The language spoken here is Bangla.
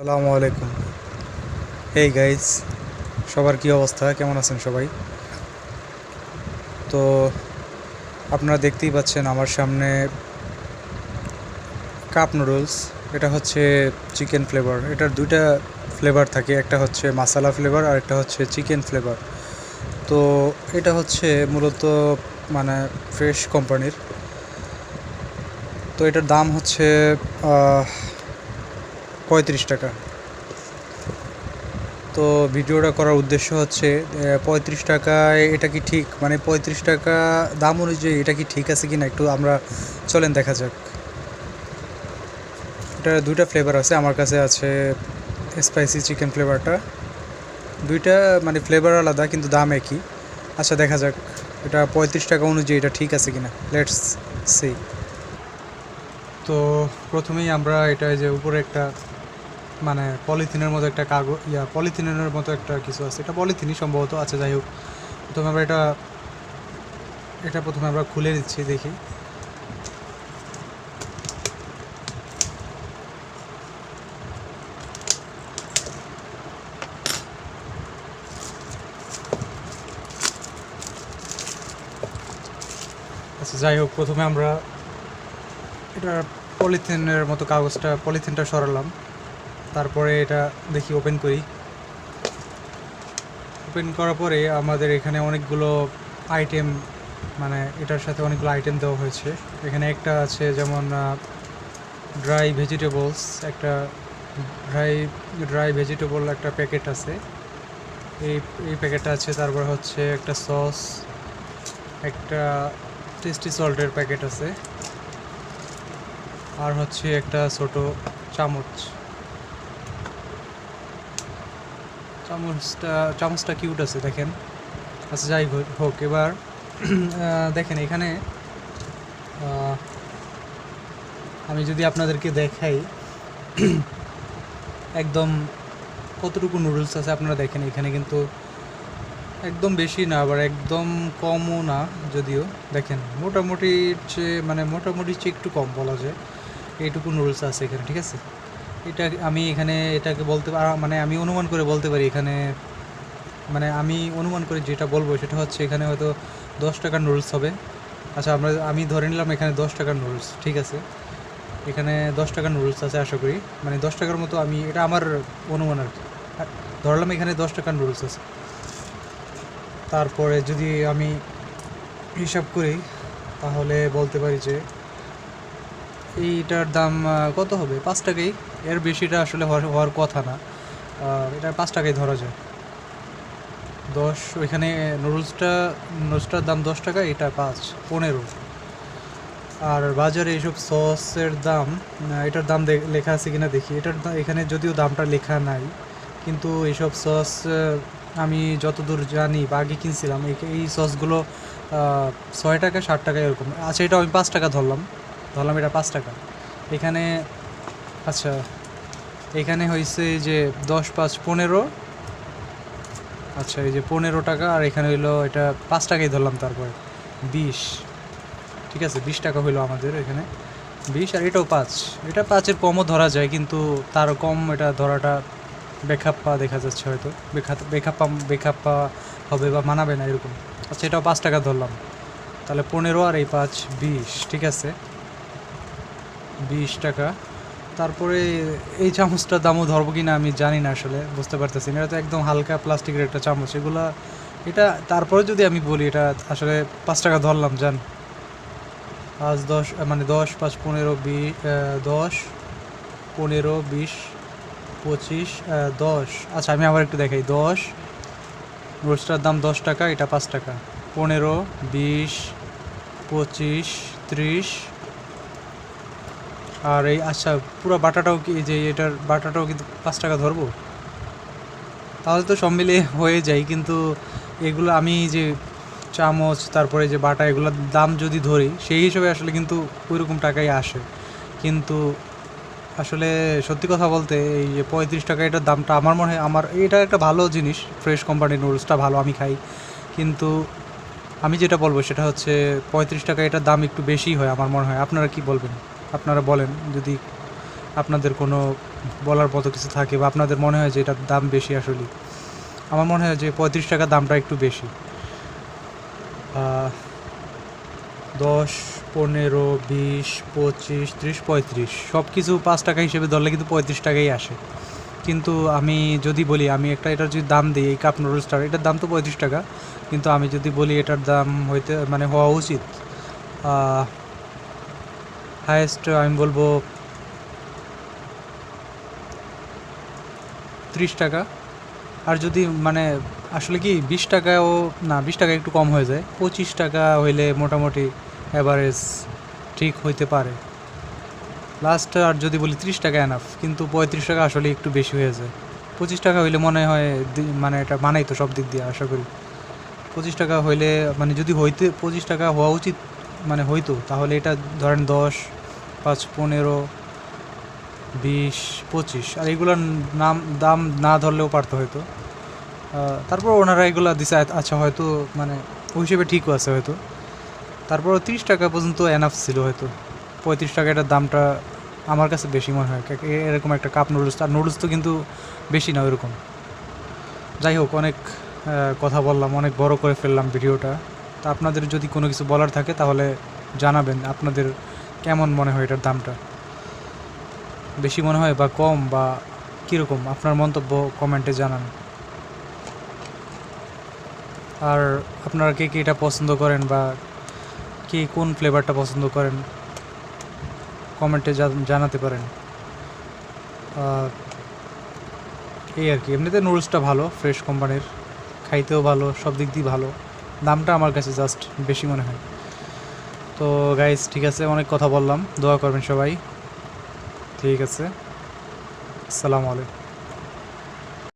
আসসালামু আলাইকুম। হেই গাইস, সবার কি অবস্থা, কেমন আছেন সবাই? তো আপনারা দেখতেই পাচ্ছেন আমার সামনে কাপ নুডলস। এটা হচ্ছে চিকেন ফ্লেভার। এটার দুইটা ফ্লেভার থাকে, একটা হচ্ছে মাসালা ফ্লেভার আর একটা হচ্ছে চিকেন ফ্লেভার। তো এটা হচ্ছে মূলত মানে ফ্রেশ কোম্পানির। তো এটার দাম হচ্ছে 35 টাকা। তো ভিডিওটা করার উদ্দেশ্য হচ্ছে 35 টাকায় এটা কি ঠিক, মানে 35 টাকা দাম অনুযায়ী এটা কি ঠিক আছে কি না, একটু আমরা চলেন দেখা যাক। এটা দুইটা ফ্লেভার আছে, আমার কাছে আছে স্পাইসি চিকেন ফ্লেভারটা। দুইটা মানে ফ্লেভার আলাদা কিন্তু দাম একই। আচ্ছা দেখা যাক এটা 35 টাকা অনুযায়ী এটা ঠিক আছে কিনা, লেটস সি। তো প্রথমেই আমরা এটা যে উপরে একটা মানে পলিথিনের মতো একটা পলিথিনের মতো একটা কিছু আছে, এটা পলিথিনই সম্ভবত। আচ্ছা যাই হোক, প্রথমে আমরা এটা এটা প্রথমে আমরা খুলে দিচ্ছি, দেখি। আচ্ছা যাই হোক, প্রথমে আমরা এটা পলিথিনের মতো পলিথিনটা সরালাম। তারপরে এটা দেখি ওপেন করি। ওপেন করার পরে আমাদের এখানে অনেকগুলো আইটেম, মানে এটার সাথে অনেকগুলো আইটেম দেওয়া হয়েছে। এখানে একটা আছে যেমন ড্রাই ভেজিটেবলস, একটা ড্রাই ভেজিটেবল একটা প্যাকেট আছে, এই এই প্যাকেটটা আছে। তারপর হচ্ছে একটা সস, একটা টেস্টি সল্টের প্যাকেট আছে, আর হচ্ছে একটা ছোট চামচ। চামচটা কিউট আছে দেখেন। আচ্ছা যাই হোক, এবার দেখেন এখানে আমি যদি আপনাদেরকে দেখাই একদম কতটুকু নুডলস আছে আপনারা দেখেন। এখানে কিন্তু একদম বেশি না, আবার একদম কমও না, যদিও দেখেন মোটামুটি মোটামুটি একটু কম বলা যায়, এইটুকু নুডলস আছে এখানে, ঠিক আছে। এটা আমি এখানে এটাকে মানে আমি অনুমান করে বলতে পারি এখানে, মানে আমি অনুমান করে যেটা বলবো সেটা হচ্ছে এখানে হয়তো 10 টাকার নুডলস হবে। আচ্ছা আমি ধরে নিলাম এখানে 10 টাকার নুডলস, ঠিক আছে। এখানে 10 টাকার নুডলস আছে আশা করি, মানে 10 টাকার মতো, আমি এটা আমার অনুমান আর কি। ধরলাম এখানে 10 টাকার নুডলস আছে। তারপরে যদি আমি হিসাব করি তাহলে বলতে পারি যে এইটার দাম কত হবে, 5 টাকাই। এর বেশিটা আসলে হওয়ার কথা না, এটা 5 টাকাই ধরা যায়। ওইখানে নুডলসটার দাম 10 টাকা, এটা 15। আর বাজারে এইসব সসের দাম, এটার দাম লেখা আছে কিনা দেখি। এখানে যদিও দামটা লেখা নাই, কিন্তু এইসব সস আমি যতদূর জানি বা আগে কিনছিলাম, এই সসগুলো 6 টাকা 7 টাকা এরকম। আচ্ছা এটা আমি 5 টাকা ধরলাম, এটা 5 টাকা এখানে। আচ্ছা এখানে হয়েছে যে 10 5 15। আচ্ছা এই যে 15 টাকা, আর এখানে হইলো এটা 5 টাকাই ধরলাম, তারপরে 20, ঠিক আছে। 20 টাকা হইলো আমাদের এখানে 20, আর এটাও 5। এটা 5-এর কমও ধরা যায়, কিন্তু তারও কম এটা ধরাটা বেখাপ্পা দেখা যাচ্ছে, হয়তো বেখাপ্পা হবে বা মানাবে না এরকম। আচ্ছা এটাও 5 টাকা ধরলাম, তাহলে 15 আর এই 5 20, ঠিক আছে 20 টাকা। তারপরে এই চামচটার দামও ধরবো কি না আমি জানি না, আসলে বুঝতে পারতেছি না। এটা তো একদম হালকা প্লাস্টিকের একটা চামচ, এটা তারপরে যদি আমি বলি এটা আসলে 5 টাকা ধরলাম, জান। 5 10 মানে 10 5 15 20, 10 15 20 25 10। আচ্ছা আমি আবার একটু দেখাই। 10, রোস্টার দাম 10 টাকা, এটা 5 টাকা। 15 20 25 30, আর এই আচ্ছা পুরো বাটাটাও কি, যে এটার বাটাটাও কিন্তু 5 টাকা ধরবো, তাহলে তো সব মিলিয়ে হয়ে যায়। কিন্তু এগুলো আমি যে চামচ তারপরে যে বাটা, এগুলোর দাম যদি ধরি সেই হিসেবে আসলে কিন্তু ওইরকম টাকাই আসে। কিন্তু আসলে সত্যি কথা বলতে এই যে 35 টাকা এটার দামটা, আমার মনে হয় এটা একটা ভালো জিনিস, ফ্রেশ কোম্পানির নুডলসটা ভালো, আমি খাই। কিন্তু আমি যেটা বলবো সেটা হচ্ছে 35 টাকা এটার দাম একটু বেশি হয় আমার মনে হয়। আপনারা কি বলবেন? আপনারা বলেন যদি আপনাদের কোনো বলার মতো কিছু থাকে বা আপনাদের মনে হয় যে এটার দাম বেশি, আসলে আমার মনে হয় যে 35 টাকা দামটা একটু বেশি। 10, 15, 20, 25, 30, 35 সব কিছু 5 টাকা হিসেবে ধরলে কিন্তু 35 টাকাই আসে। কিন্তু আমি যদি বলি আমি এটার যদি দাম দিই, এই কাপ নুডলসটার এটার দাম তো 35 টাকা, কিন্তু আমি যদি বলি এটার দাম হওয়া উচিত হায়েস্ট আমি বলবো 30 টাকা। আর যদি আসলে কি 20 টাকাও না, 20 টাকা একটু কম হয়ে যায়, 25 টাকা হইলে মোটামুটি অ্যাভারেজ ঠিক হইতে পারে। লাস্ট আর যদি বলি 30 টাকা এনাফ, কিন্তু 35 টাকা আসলে একটু বেশি হয়ে যায়। 25 টাকা হইলে মনে হয় এটা মানাই তো সব দিক দিয়ে, আশা করি 25 টাকা হইলে যদি 25 টাকা হওয়া উচিত হইতো, তাহলে এটা ধরেন 10, 5, 15, 20, 25 আর এগুলোর দাম না ধরলেও পারতো হয়তো। তারপর ওনারা এগুলো দিছে, আচ্ছা হয়তো ওই হিসেবে ঠিকও আছে হয়তো। তারপর 30 টাকা পর্যন্ত এনাফ ছিল হয়তো। 35 টাকা এটার দামটা আমার কাছে বেশি মনে হয়, এরকম একটা কাপ নুডলস। আর নুডলস তো কিন্তু বেশি না ওইরকম। যাই হোক, অনেক কথা বললাম, অনেক বড় করে ফেললাম ভিডিওটা। তা আপনাদের যদি কোনো কিছু বলার থাকে তাহলে জানাবেন, আপনাদের কেমন মনে হয় এটার দামটা, বেশি মনে হয় বা কম, বা কীরকম আপনার মন্তব্য কমেন্টে জানান। আর আপনারা কে এটা পছন্দ করেন বা কে কোন ফ্লেভারটা পছন্দ করেন কমেন্টে জানাতে পারেন। এই আর কি। এমনিতে নুডলসটা ভালো, ফ্রেশ কোম্পানির, খাইতেও ভালো, সব দিক দিয়ে ভালো। দামটা আমার কাছে জাস্ট বেশি মনে হয়। তো গাইস, ঠিক আছে, অনেক কথা বললাম, দোয়া করবেন সবাই। ঠিক আছে, আসসালামু আলাইকুম।